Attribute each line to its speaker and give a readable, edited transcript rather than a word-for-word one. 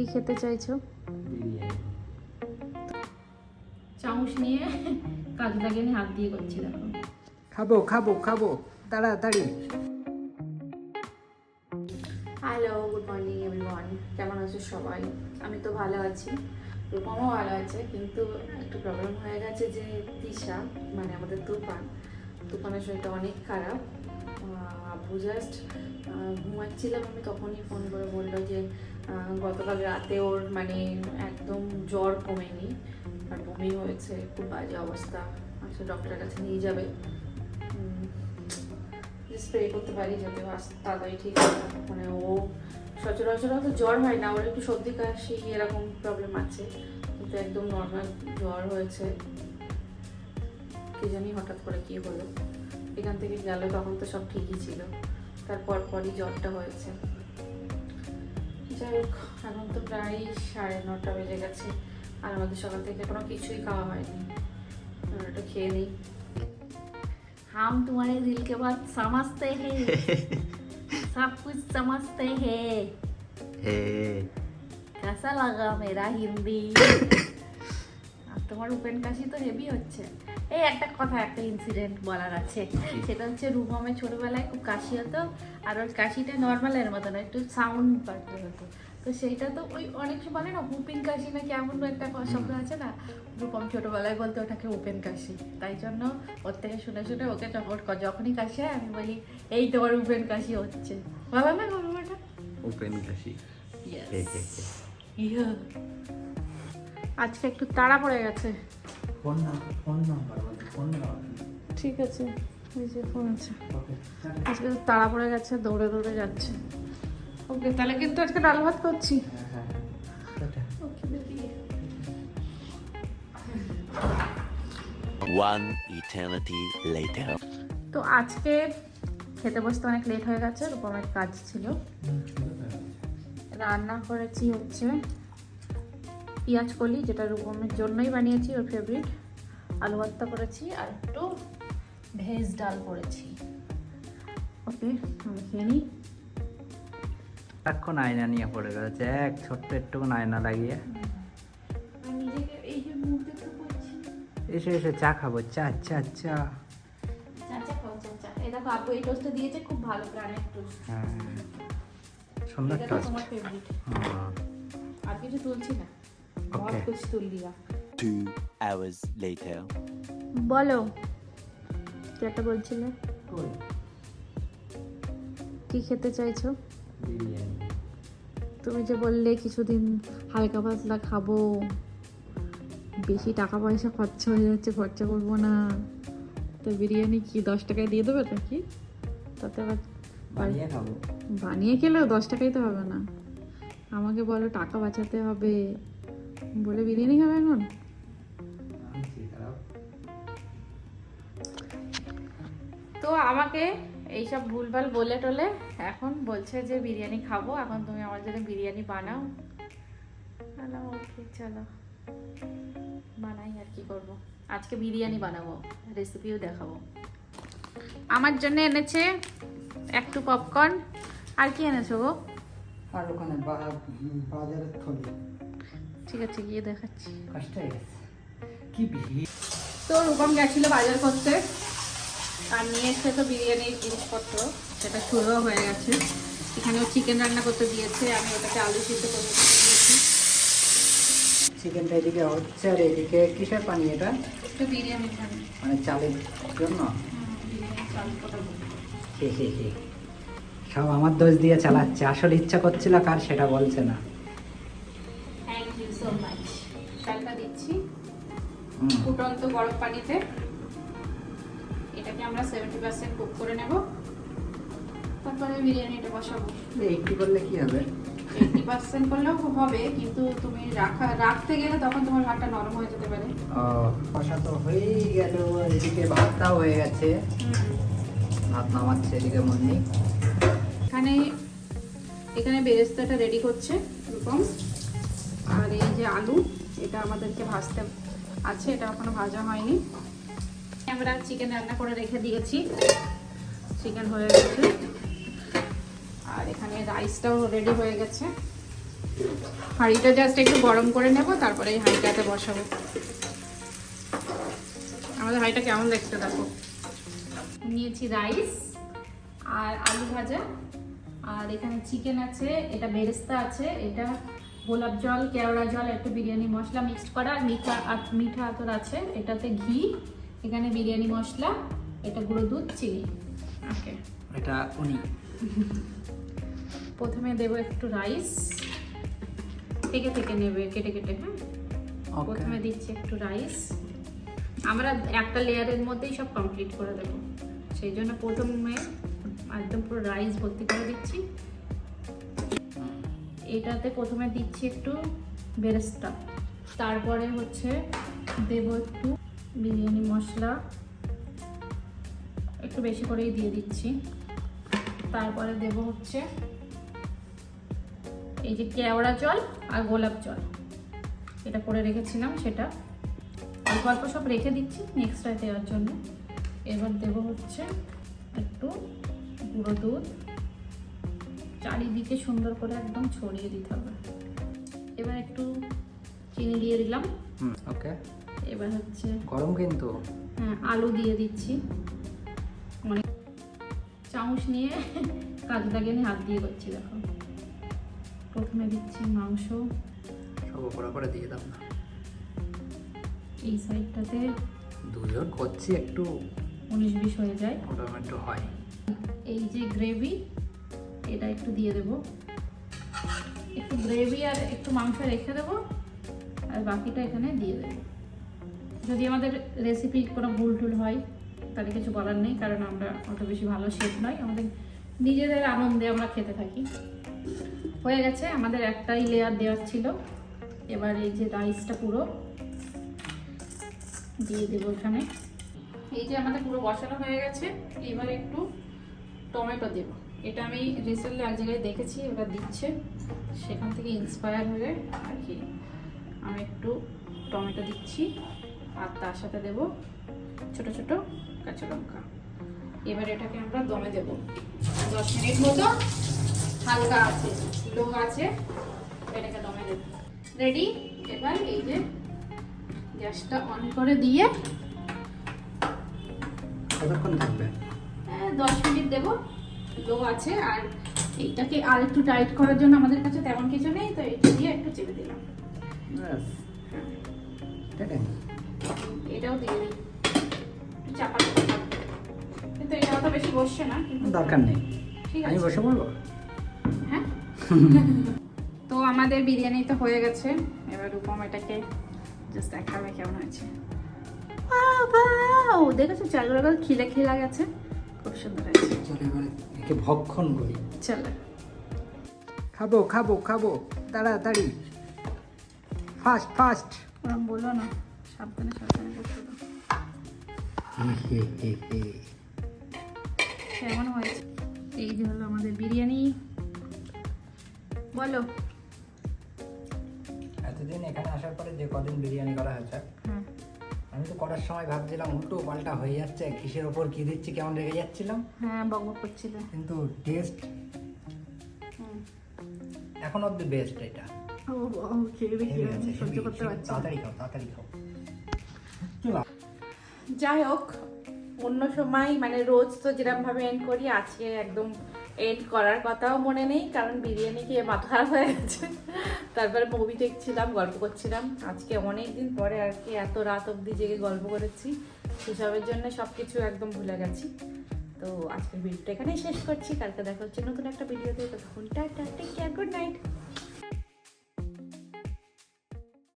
Speaker 1: কি খেতে চাইছো? চামচ নিয়ে কাজ লাগিয়ে হাত দিয়ে করছি, দেখো।
Speaker 2: খাবো খাবো খাবো তাড়াতাড়ি।
Speaker 1: Hello, good morning everyone. কেমন আছো সবাই? আমি তো ভালো আছি, রূপমও ভালো আছে, কিন্তু একটু প্রবলেম হয়ে গেছে যে তিশা মানে আমাদের তুফানের শরীরটা অনেক খারাপ। আব্বু জাস্ট ঘুমাচ্ছিলাম আমি, তখনই ফোন করে বললো যে গতকাল রাতে ওর মানে একদম জ্বর কমেনি আর বমি হয়েছে, খুব বাজে অবস্থা, আচ্ছা ডক্টরের কাছে নিয়ে যাবে, স্প্রে করতে পারি যাতে তাড়াতাড়ি ঠিক হয়। মানে ও সচরাচর তো জ্বর হয় না, ওর একটু সর্দি কাশি এরকম প্রবলেম আছে, কিন্তু একদম নর্মাল জ্বর হয়েছে। কি জানি হঠাৎ করে কি হলো, এখান থেকে গেল তখন তো সব ঠিকই ছিল, তারপর পরই জ্বরটা হয়েছে। যাই হোক, এখন তো প্রায় 9:30 বেজে গেছে আর আমাদের সকাল থেকে কোনো কিছুই খাওয়া হয়নি, এটা খেয়ে নিই। हम तुम्हारे दिल के बात समझते हैं, सब कुछ समझते हैं। कैसा लगा मेरा हिंदी? তোমার উপেন কাশি তো হেভি হচ্ছে। এই একটা কথা, একটা ইনসিডেন্ট বলার আছে, সেটা হচ্ছে রূপমের ছোটবেলায় খুব কাশি হতো, আর ওর কাশিটা নর্মালের মতো না, একটু সাউন্ড পাল্টে হতো। তো সেইটা তো ওই অনেক সময় বলে না হুপিং কাশি না কেমন একটা শব্দ আছে না, রূপম ছোটবেলায় বলতে ওটাকে ওপেন কাশি। তাই জন্য ওর থেকে শুনে শুনে ওকে যখনই কাশি হয় আমি বলি এই তোমার ওপেন কাশি হচ্ছে, বাবা না বাবাটা
Speaker 2: ওপেন কাশি।
Speaker 1: আজকে একটু তাড়া পড়ে গেছে। ঠিক আছে, এই যে ফোন আছে। আজকে তো তাড়া পড়ে গেছে, দৌড়ে দৌড়ে যাচ্ছে। ওকে, তাহলে কিন্তু আজকে ডাল ভাত করছি।
Speaker 3: One eternity later.
Speaker 1: তো আজকে খেতে বসতে অনেক লেট হয়ে গেছে, রূপমের কাজ ছিল। রান্না করেছি হচ্ছে পেঁয়াজ কলি, যেটা রূপমের জন্যই বানিয়েছি, ওর ফেভারিট। আলু ভর্তা করেছি আর একটু ভেজ ডাল করেছি। ওকে, আমি খেয়ে নিই।
Speaker 2: এখন আয়না নিয়ে পড়ে গেছে, এক ছোট্ট একটু আয়না লাগিয়ে।
Speaker 1: নিজেকে এই যে মুখ দেখতে পাচ্ছি।
Speaker 2: এসে এসে চা খাবো, চা চা চা।
Speaker 1: চাচা খাও, চাচা। এই দেখো আপু এই টোস্টটা দিয়েছে, খুব ভালো প্রাণের টোস্ট।
Speaker 2: হ্যাঁ, সুন্দর
Speaker 1: এটা
Speaker 2: টোস্ট।
Speaker 1: তোমার ফেভারিট। আর কিছু তুলছি না, বহুত
Speaker 2: Okay.
Speaker 1: কুছ তুল দিয়া।
Speaker 3: 2 hours later.
Speaker 1: বলো, কি একটা বলছিলে? কি খেতে চাইছো? তুমি যে বললে কিছুদিন হালকা পাতলা খাবো, বেশি টাকা পয়সা খরচা হয়ে যাচ্ছে, খরচা করবো না, তো বিরিয়ানি কি 10 টাকায় দিয়ে দেবে নাকি? তাতে আবার
Speaker 2: বানিয়ে খাবো।
Speaker 1: বানিয়ে খেলেও 10 টাকাই তো হবে না। আমাকে বলো টাকা বাঁচাতে হবে বলে বিরিয়ানি খাবে এখন? তো আমাকে এইসব ভুলভাল বলে টলে এখন বলছে যে বিরিয়ানি খাবো, এখন তুমি আমার জন্য বিরিয়ানি বানাও। ওকে চলো বানাই, আর কি করবো, আজকে বিরিয়ানি বানাবো, রেসিপিও দেখাবো। আমার জন্য এনেছে একটু পপকর্ন, আর কি এনেছো গো?
Speaker 2: আর ওখানে বাজারের থলি।
Speaker 1: ঠিক আছে, গিয়ে দেখাচ্ছি।
Speaker 2: কষ্ট হয়ে গেছে, কি ভিড়।
Speaker 1: তো রূপম গেছিল বাজার করতে আর নিয়ে এসে তো বিরিয়ানির জিনিসপত্র, সেটা শুরুও হয়ে গেছে। এখানেও চিকেন রান্না করতে দিয়েছে, আমি ওটাকে আলু সিদ্ধ করে দিয়েছি।
Speaker 2: চিকেনটা এদিকে হচ্ছে আর এদিকে কিসের পানি এটা?
Speaker 1: একটু বিরিয়ানি খাবে,
Speaker 2: মানে চালের জন্য।
Speaker 1: বিরিয়ানি চাল ফোটাবো।
Speaker 2: সব আমার দোষ দিয়ে চালাচ্ছে, আসলে ইচ্ছা করছিল কার সেটা বলছে না।
Speaker 1: Thank you so much. চালটা দিচ্ছি ফুটন্ত গরম পানিতে, এটাকে আমরা 70% কুক করে নেব, তারপরে বিরিয়ানিটা বসাবো।
Speaker 2: 80 করলে কি হবে?
Speaker 1: 80% করলেও হবে, কিন্তু তুমি রাখতে গেলে তখন তোমার ভাতটা নরম হয়ে যেতে পারে।
Speaker 2: ও, কষা তো হয়েই গেল, এদিকে ভাতটাও হয়ে গেছে। ভাত নামাচ্ছে এদিকে মন্নি।
Speaker 1: এখানে বেরেস্তাটা রেডি করছে এরকম, আর এই যে আলু, এটা আমাদেরকে ভাজতে আছে, এটা এখনো ভাজা হয়নি। আমরা চিকেন রান্না করে রেখে দিয়েছি, চিকেন হয়ে গেছে, আর এখানে রাইসটাও রেডি হয়ে গেছে।
Speaker 4: হাঁড়িটা জাস্ট একটু গরম করে নেব, তারপরে এই হাঁড়িটাতে বসাবো। আমাদের হাঁড়িটা কেমন দেখতে দেখো।
Speaker 1: নিয়েছি রাইস আর আলু ভাজা, আর এখানে চিকেন আছে, এটা বেরেস্তা আছে, এটা গোলাপ জল, কেওড়া জল, একটু বিরিয়ানি মশলা মিক্সড করা, আর মিঠা আতর আছে, এটাতে ঘি, এখানে বিরিয়ানি মশলা, এটা গুঁড়ো দুধ, চিনি। ওকে,
Speaker 2: এটা উনি
Speaker 1: প্রথমে দেবো একটু রাইস, থেকে থেকে নেবে কেটে কেটে। হ্যাঁ,
Speaker 2: ওকে
Speaker 1: প্রথমে দিচ্ছি একটু রাইস। আমরা একটা লেয়ারের মধ্যেই সব কমপ্লিট করে দেবো, সেই জন্য প্রথমে একদম পুরো রাইস ভর্তি করে দিচ্ছি। এটাতে প্রথমে দিচ্ছি একটু বেরেস্তা, তারপরে হচ্ছে দেবো একটু বিরিয়ানি মশলা, একটু বেশি করেই দিয়ে দিচ্ছি। তারপরে দেব হচ্ছে এই যে কেওড়া জল আর গোলাপ জল, এটা করে রেখেছিলাম, সেটা অল্প অল্প সব রেখে দিচ্ছি নেক্সট টাইম দেওয়ার জন্য। এবার দেব হচ্ছে একটু গুঁড়ো দুধ, চারিদিকে সুন্দর করে একদম ছড়িয়ে দিতে হবে। এবার একটু চিনি দিয়ে দিলাম।
Speaker 2: ওকে,
Speaker 1: এবার হচ্ছে
Speaker 2: গরম কিন্তু।
Speaker 1: হ্যাঁ, আলু দিয়ে দিচ্ছি, মানে চামচ নিয়ে কাজ লাগিয়ে হাত দিয়ে করছি। দেখো, প্রথমে দিচ্ছি মাংস,
Speaker 2: সব উপরে করে দিয়ে দাও না,
Speaker 1: এই সাইডটাতে
Speaker 2: দুজন করছি একটু
Speaker 1: 19-20 হয়ে যায়।
Speaker 2: একটু হয়।
Speaker 1: এই যে গ্রেভি, এটা একটু দিয়ে দেবো, একটু গ্রেভি আর একটু মাংস রেখে দেবো, আর বাকিটা এখানে দিয়ে দেবো। যদি আমাদের রেসিপি কোনো ভুল টুল হয় তাহলে কিছু বলার নেই, কারণ আমরা অত বেশি ভালো শেফ নয়, আমাদের নিজেদের আনন্দে আমরা খেতে থাকি। হয়ে গেছে, আমাদের একটাই লেয়ার দেওয়ার ছিল। এবার এই যে রাইসটা পুরো দিয়ে দেবো এখানে। এই যে আমাদের পুরো বসানো হয়ে গেছে, এবার একটু টমেটো দেব। এটা আমি রিসেন্টলি এক জায়গায় দেখেছি ওরা দিচ্ছে, সেখান থেকে ইন্সপায়ার হয়ে আর কি আমি একটু টমেটো দিচ্ছি, আর তার সাথে দেব ছোট ছোট কাঁচা লঙ্কা। এবার এটাকে আমরা দমে দেব 10 মিনিট মতো, হালকা আছে, লো আছে, এটাকে দমে দেব। রেডি। এবার এই যে গ্যাসটা অন করে দিয়ে
Speaker 2: কতক্ষণ থাকবে?
Speaker 1: 10 মিনিট দেব, লো আছে। আর এইটাকে আর একটু টাইট করার জন্য আমাদের কাছে তেমন কিছু নেই, তো এটা দিয়ে একটু চেপে দিলাম।
Speaker 2: ব্যাস,
Speaker 1: এটাও দিয়ে দিই, একটু চাপা দিতে হবে। কিন্তু এটা অত বেশি বসছে না, কিন্তু
Speaker 2: দরকার নেই,
Speaker 1: ঠিক
Speaker 2: আমি
Speaker 1: আছে।
Speaker 2: বসে বলবো।
Speaker 1: হ্যাঁ,
Speaker 4: তো আমাদের বিরিয়ানি তো হয়ে গেছে, এবার রূপম এটাকে জাস্ট দেখাবে কেমন হয়েছে।
Speaker 1: বাও, দেখেছো চালগুলো কত খিলে খিলা গেছে, খুব সুন্দর হয়েছে।
Speaker 2: চলো এবারে একে ভক্ষণ করি।
Speaker 1: চলো,
Speaker 2: খাবো খাবো খাবো, তাড়াতাড়ি, ফাস্ট ফাস্ট।
Speaker 1: ওরম বলো না, সাবধানে সাবধানে করতে দাও। কেমন হয়েছে? এই যে হলো আমাদের বিরিয়ানি, বলো।
Speaker 2: এতদিন এখানে আসার পরে যে কদিন বিরিয়ানি করা হয়েছে,
Speaker 1: হ্যাঁ,
Speaker 2: আমি তো করার সময় ভাবছিলাম উল্টো পাল্টা হয়ে যাচ্ছে, কিসের ওপর কি দিচ্ছি কেমন রেগে যাচ্ছিলাম,
Speaker 1: হ্যাঁ, বকবক করছিলে।
Speaker 2: কিন্তু টেস্ট এখন অব্দি বেস্ট। এটা
Speaker 1: খেয়ে দেখি,
Speaker 2: হেভি আছে,
Speaker 1: সহ্য
Speaker 2: হেভি।
Speaker 1: করতে পারছি না।
Speaker 2: তাড়াতাড়ি খাও তাড়াতাড়ি খাও। চলো,
Speaker 1: যাই হোক, অন্য সময় মানে রোজ তো যেরকম ভাবে এন্ড করি, আজকে একদম এন্ড করার কথাও মনে নেই, কারণ বিরিয়ানি খেয়ে মাথা খারাপ হয়ে গেছে। তারপরে মুভি দেখছিলাম, গল্প করছিলাম। আজকে অনেক দিন পরে আর কি এত রাত অবধি জেগে গল্প করেছি, সেসবের জন্য সব কিছু একদম ভুলে গেছি। তো আজকের ভিডিওটা এখানেই শেষ করছি, কালকে দেখা হচ্ছে নতুন একটা ভিডিওতে। ততক্ষণ টাটা।